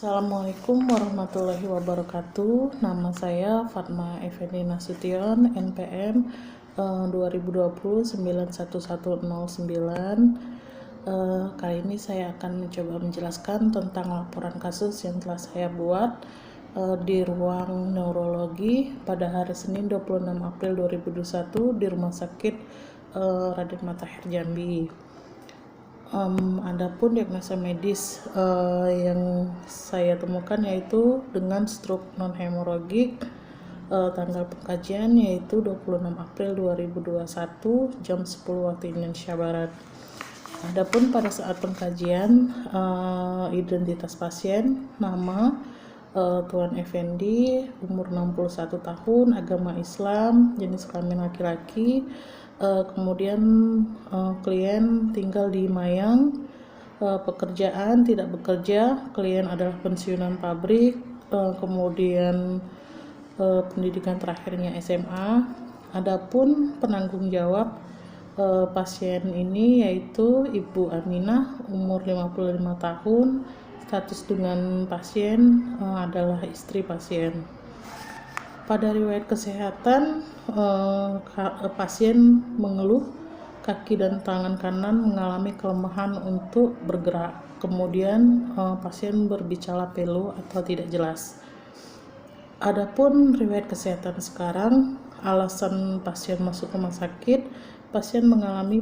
Assalamualaikum warahmatullahi wabarakatuh. Nama saya Fatma Effendi Nasution, NPM 2020-91109. Kali ini saya akan mencoba menjelaskan tentang laporan kasus yang telah saya buat di ruang neurologi pada hari Senin 26 April 2021 di Rumah Sakit Raden Matahir Jambi. Adapun diagnosa medis yang saya temukan yaitu dengan stroke non-hemoragik, tanggal pengkajian yaitu 26 April 2021 jam 10 waktu Indonesia Barat. Adapun pada saat pengkajian, identitas pasien, nama Tuan Effendi, umur 61 tahun, agama Islam, jenis kelamin laki-laki. Kemudian klien tinggal di Mayang, pekerjaan tidak bekerja, klien adalah pensiunan pabrik, kemudian pendidikan terakhirnya SMA. Adapun penanggung jawab pasien ini yaitu Ibu Aminah, umur 55 tahun, status dengan pasien adalah istri pasien. Pada riwayat kesehatan, pasien mengeluh kaki dan tangan kanan mengalami kelemahan untuk bergerak. Kemudian pasien berbicara pilu atau tidak jelas. Adapun riwayat kesehatan sekarang, alasan pasien masuk rumah sakit, pasien mengalami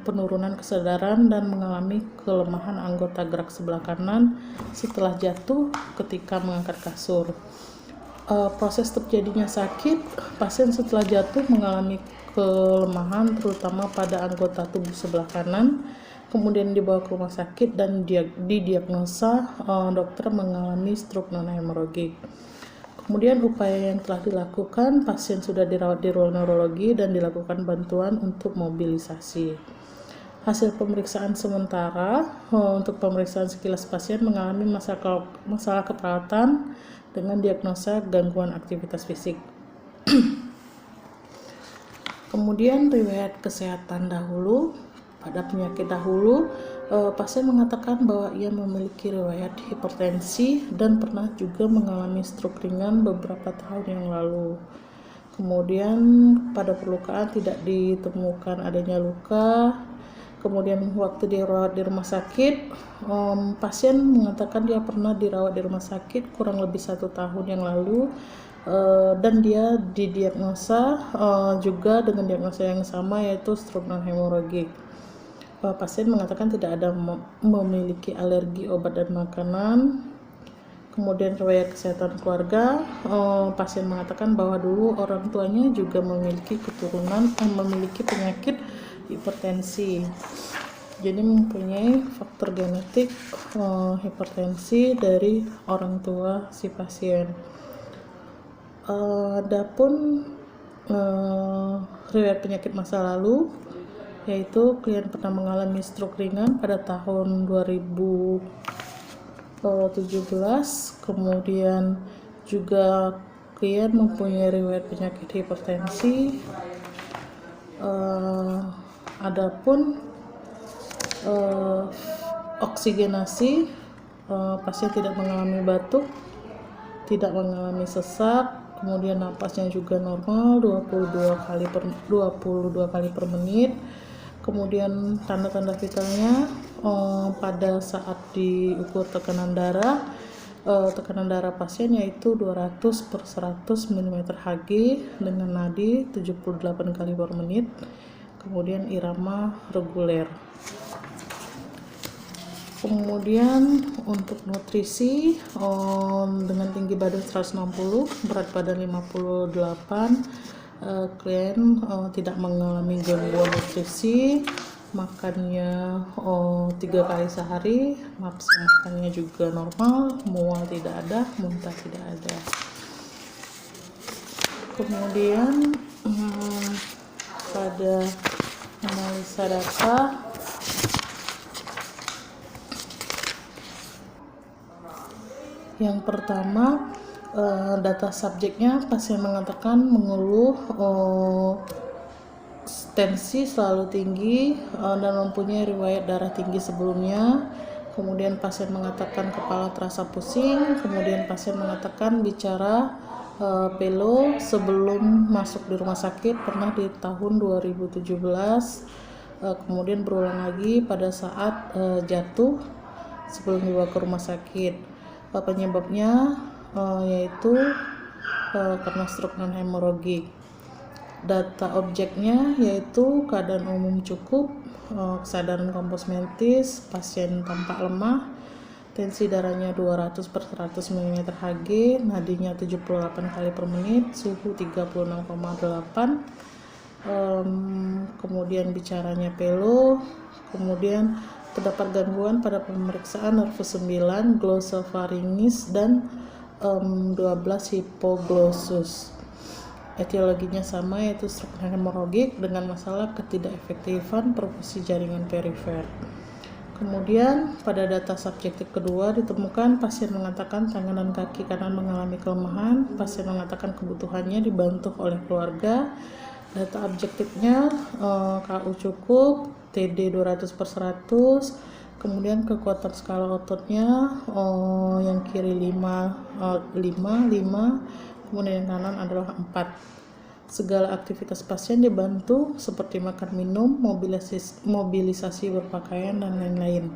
penurunan kesadaran dan mengalami kelemahan anggota gerak sebelah kanan setelah jatuh ketika mengangkat kasur. Proses terjadinya sakit, pasien setelah jatuh mengalami kelemahan terutama pada anggota tubuh sebelah kanan, kemudian dibawa ke rumah sakit dan didiagnosa dokter mengalami stroke non-hemoragik. Kemudian upaya yang telah dilakukan, pasien sudah dirawat di ruang neurologi dan dilakukan bantuan untuk mobilisasi. Hasil pemeriksaan sementara, untuk pemeriksaan sekilas pasien mengalami masalah keperawatan dengan diagnosa gangguan aktivitas fisik. Kemudian riwayat kesehatan dahulu. Pada penyakit dahulu, pasien mengatakan bahwa ia memiliki riwayat hipertensi dan pernah juga mengalami stroke ringan beberapa tahun yang lalu. Kemudian pada perlukaan tidak ditemukan adanya luka. Kemudian waktu dirawat di rumah sakit, pasien mengatakan dia pernah dirawat di rumah sakit kurang lebih 1 tahun yang lalu, dan dia didiagnosa juga dengan diagnosa yang sama yaitu stroke non-hemoragik. Pasien mengatakan tidak ada memiliki alergi obat dan makanan. Kemudian riwayat kesehatan keluarga, pasien mengatakan bahwa dulu orang tuanya juga memiliki memiliki penyakit hipertensi, jadi mempunyai faktor genetik hipertensi dari orang tua si pasien. Adapun riwayat penyakit masa lalu, yaitu klien pernah mengalami stroke ringan pada tahun 2017, kemudian juga klien mempunyai riwayat penyakit hipertensi. Adapun oksigenasi, pasien tidak mengalami batuk, tidak mengalami sesak, kemudian napasnya juga normal 22 kali per menit. Kemudian tanda-tanda vitalnya pada saat diukur tekanan darah pasien yaitu 200/100 mm/Hg dengan nadi 78 kali per menit, kemudian irama reguler. Kemudian untuk nutrisi, dengan tinggi badan 160, berat badan 58, klien tidak mengalami gangguan nutrisi, makannya 3 kali sehari, nafsu makannya juga normal, mual tidak ada, muntah tidak ada. Kemudian pada analisa data, yang pertama, data subjeknya, pasien mengatakan mengeluh tensi selalu tinggi dan mempunyai riwayat darah tinggi sebelumnya. Kemudian pasien mengatakan kepala terasa pusing, kemudian pasien mengatakan bicara pelo sebelum masuk di rumah sakit pernah di tahun 2017, kemudian berulang lagi pada saat jatuh sebelum dibawa ke rumah sakit. Penyebabnya yaitu karena stroke non hemoragik. Data objeknya yaitu keadaan umum cukup, kesadaran kompos mentis, pasien tampak lemah, tensi darahnya 200/100 mm Hg, nadinya 78 kali per menit, suhu 36,8, kemudian bicaranya pelo, kemudian terdapat gangguan pada pemeriksaan nervus 9, glosopharynx dan 12 hipoglossus. Etiologinya sama, yaitu stroke hemoragik dengan masalah ketidakefektifan perfusi jaringan perifer. Kemudian pada data subjektif kedua ditemukan pasien mengatakan tangan dan kaki kanan mengalami kelemahan, pasien mengatakan kebutuhannya dibantu oleh keluarga. Data objektifnya KU cukup, TD 200/100, kemudian kekuatan skala ototnya yang kiri 5, kemudian yang kanan adalah 4. Segala aktivitas pasien dibantu seperti makan minum, mobilisasi berpakaian, dan lain-lain.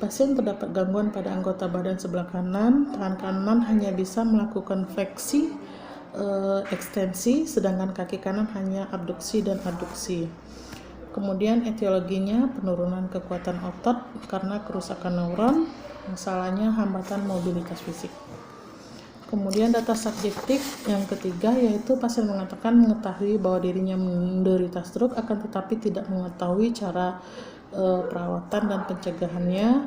Pasien terdapat gangguan pada anggota badan sebelah kanan, tangan kanan hanya bisa melakukan fleksi, ekstensi, sedangkan kaki kanan hanya abduksi dan aduksi. Kemudian etiologinya penurunan kekuatan otot karena kerusakan neuron, masalahnya hambatan mobilitas fisik. Kemudian data subjektif yang ketiga yaitu pasien mengatakan mengetahui bahwa dirinya menderita stroke akan tetapi tidak mengetahui cara perawatan dan pencegahannya.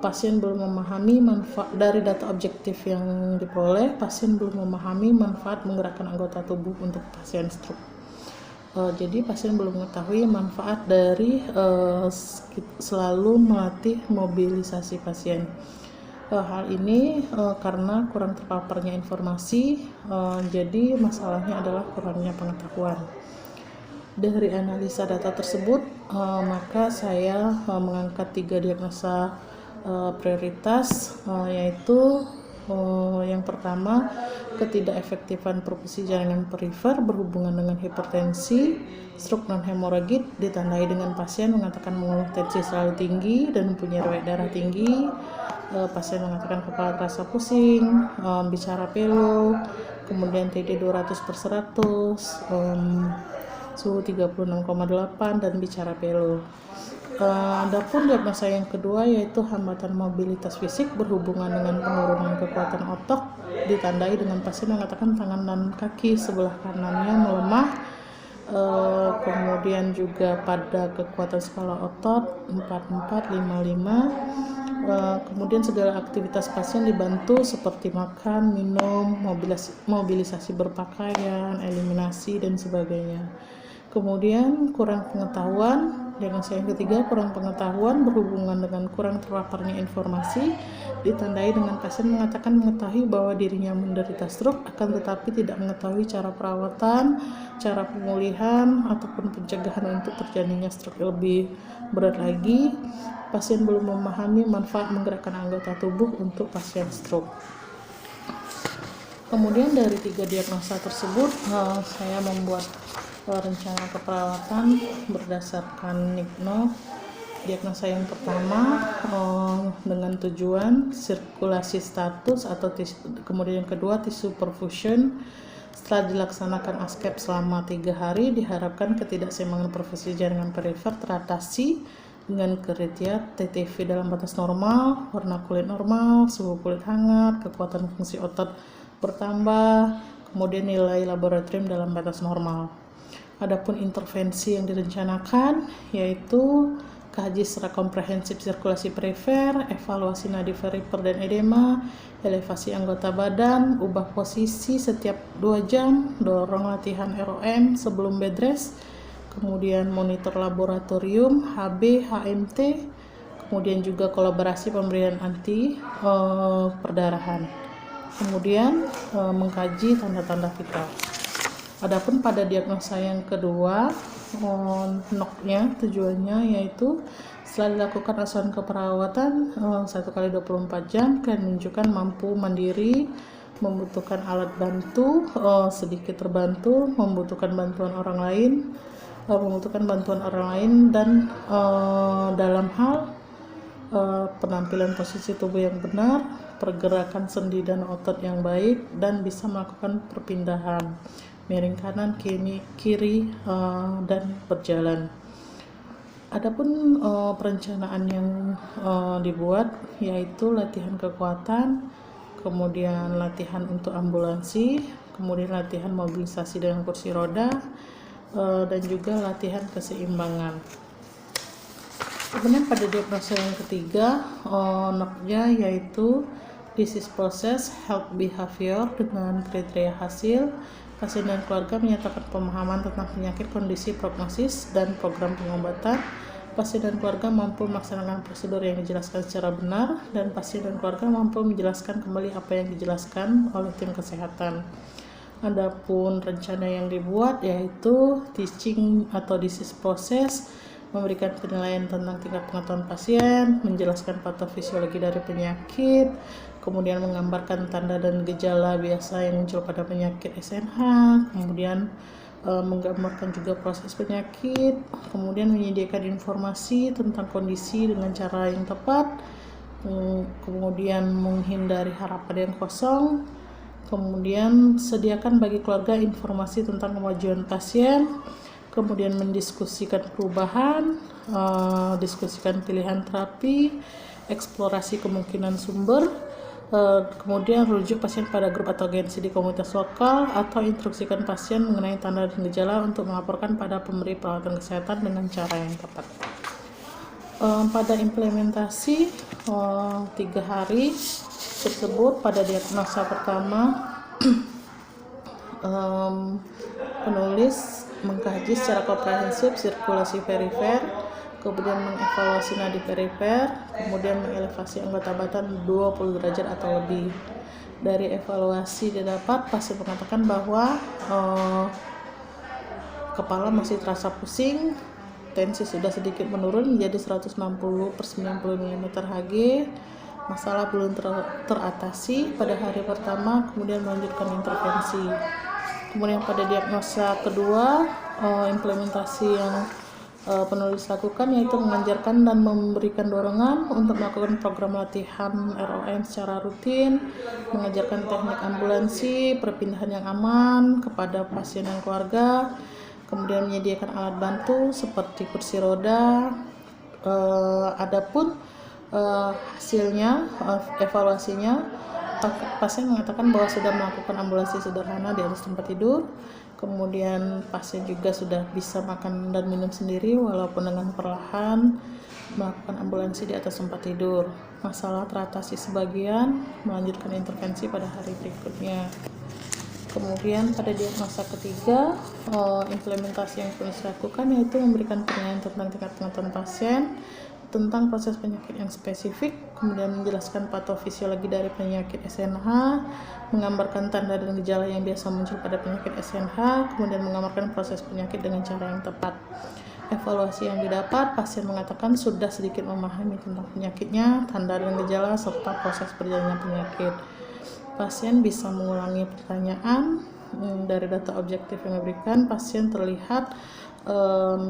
Pasien belum memahami manfaat dari data objektif yang diperoleh, pasien belum memahami manfaat menggerakkan anggota tubuh untuk pasien stroke. Jadi pasien belum mengetahui manfaat dari selalu melatih mobilisasi pasien. Hal ini karena kurang terpaparnya informasi, jadi masalahnya adalah kurangnya pengetahuan. Dari analisa data tersebut, maka saya mengangkat 3 diagnosa prioritas, yaitu yang pertama, ketidakefektifan perfusi jaringan perifer berhubungan dengan hipertensi, stroke non hemoragik ditandai dengan pasien mengatakan mengeluh tensi selalu tinggi dan mempunyai riwayat darah tinggi, pasien mengatakan kepala terasa pusing, bicara pelo, kemudian TD 200/100, suhu 36,8 dan bicara pelo. Adapun diagnosa yang kedua yaitu hambatan mobilitas fisik berhubungan dengan penurunan kekuatan otot ditandai dengan pasien mengatakan tangan dan kaki sebelah kanannya melemah, kemudian juga pada kekuatan skala otot 4455, kemudian segala aktivitas pasien dibantu seperti makan, minum, mobilisasi berpakaian, eliminasi dan sebagainya. Kemudian kurang pengetahuan, diagnosa yang ketiga kurang pengetahuan berhubungan dengan kurang terpaparnya informasi ditandai dengan pasien mengatakan mengetahui bahwa dirinya menderita stroke akan tetapi tidak mengetahui cara perawatan, cara pemulihan ataupun pencegahan untuk terjadinya stroke lebih berat lagi. Pasien belum memahami manfaat menggerakkan anggota tubuh untuk pasien stroke. Kemudian dari 3 diagnosa tersebut saya membuat rencana keperawatan berdasarkan NICNO. Diagnosa yang pertama dengan tujuan sirkulasi status atau kemudian yang kedua tisu perfusion. Setelah dilaksanakan ASCAP selama 3 hari, diharapkan ketidakseimbangan perfusi jaringan perifer teratasi dengan kriteria TTV dalam batas normal, warna kulit normal, suhu kulit hangat, kekuatan fungsi otot bertambah, kemudian nilai laboratorium dalam batas normal. Adapun intervensi yang direncanakan yaitu kaji secara komprehensif sirkulasi perifer, evaluasi nadi perifer dan edema, elevasi anggota badan, ubah posisi setiap 2 jam, dorong latihan ROM sebelum bed rest, kemudian monitor laboratorium, HB, HMT, kemudian juga kolaborasi pemberian anti perdarahan, kemudian mengkaji tanda-tanda vital. Adapun pada diagnosa yang kedua, NOC-nya tujuannya yaitu Setelah dilakukan asuhan keperawatan 1 kali 24 jam, klien menunjukkan mampu mandiri, membutuhkan alat bantu, sedikit terbantu, membutuhkan bantuan orang lain, dan dalam hal penampilan posisi tubuh yang benar, pergerakan sendi dan otot yang baik, dan bisa melakukan perpindahan miring kanan, kiri, dan berjalan. Adapun perencanaan yang dibuat yaitu latihan kekuatan, kemudian latihan untuk ambulansi, kemudian latihan mobilisasi dengan kursi roda, dan juga latihan keseimbangan. Kemudian pada diagnosa yang ketiga, NOC-nya yaitu disease process, health behavior dengan kriteria hasil. Pasien dan keluarga menyatakan pemahaman tentang penyakit, kondisi, prognosis, dan program pengobatan. Pasien dan keluarga mampu melaksanakan prosedur yang dijelaskan secara benar, dan pasien dan keluarga mampu menjelaskan kembali apa yang dijelaskan oleh tim kesehatan. Adapun rencana yang dibuat yaitu teaching atau disease process, memberikan penilaian tentang tingkat pengetahuan pasien, menjelaskan patofisiologi dari penyakit, kemudian menggambarkan tanda dan gejala biasa yang muncul pada penyakit SNH, kemudian menggambarkan juga proses penyakit, kemudian menyediakan informasi tentang kondisi dengan cara yang tepat, kemudian menghindari harapan yang kosong, kemudian sediakan bagi keluarga informasi tentang kemajuan pasien, kemudian mendiskusikan perubahan, diskusikan pilihan terapi, eksplorasi kemungkinan sumber, kemudian rujuk pasien pada grup atau agensi di komunitas lokal, atau instruksikan pasien mengenai tanda dan gejala untuk melaporkan pada pemberi perawatan kesehatan dengan cara yang tepat. Pada implementasi 3 hari tersebut, pada diagnosa pertama penulis mengkaji secara komprehensif sirkulasi perifer, kemudian mengevaluasi nadi perifer, kemudian mengelevasi anggota badan 20 derajat atau lebih. Dari evaluasi didapat, pasien mengatakan bahwa kepala masih terasa pusing, tensi sudah sedikit menurun menjadi 160/90 mm/Hg, masalah belum teratasi pada hari pertama, kemudian melanjutkan intervensi. Kemudian pada diagnosa kedua, implementasi yang penulis lakukan yaitu mengajarkan dan memberikan dorongan untuk melakukan program latihan ROM secara rutin, mengajarkan teknik ambulansi, perpindahan yang aman kepada pasien dan keluarga, kemudian menyediakan alat bantu seperti kursi roda. Adapun hasilnya, evaluasinya, pasien mengatakan bahwa sudah melakukan ambulansi sederhana di atas tempat tidur, kemudian pasien juga sudah bisa makan dan minum sendiri walaupun dengan perlahan, melakukan ambulansi di atas tempat tidur. Masalah teratasi sebagian, melanjutkan intervensi pada hari berikutnya. Kemudian pada diagnosa ketiga, implementasi yang perlu dilakukan yaitu memberikan penilaian tentang tingkat pengetahuan pasien, tentang proses penyakit yang spesifik, kemudian menjelaskan patofisiologi dari penyakit SNH, menggambarkan tanda dan gejala yang biasa muncul pada penyakit SNH, kemudian menggambarkan proses penyakit dengan cara yang tepat. Evaluasi yang didapat, pasien mengatakan sudah sedikit memahami tentang penyakitnya, tanda dan gejala, serta proses berjalannya penyakit. Pasien bisa mengulangi pertanyaan. Dari data objektif yang diberikan, pasien terlihat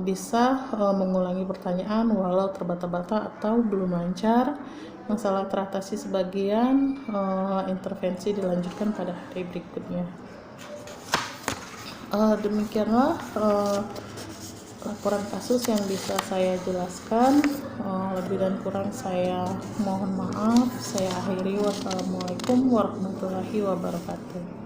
bisa mengulangi pertanyaan walau terbata-bata atau belum lancar. Masalah teratasi sebagian, intervensi dilanjutkan pada hari berikutnya. Demikianlah laporan kasus yang bisa saya jelaskan. Lebih dan kurang saya mohon maaf. Saya akhiri. Wassalamualaikum warahmatullahi wabarakatuh.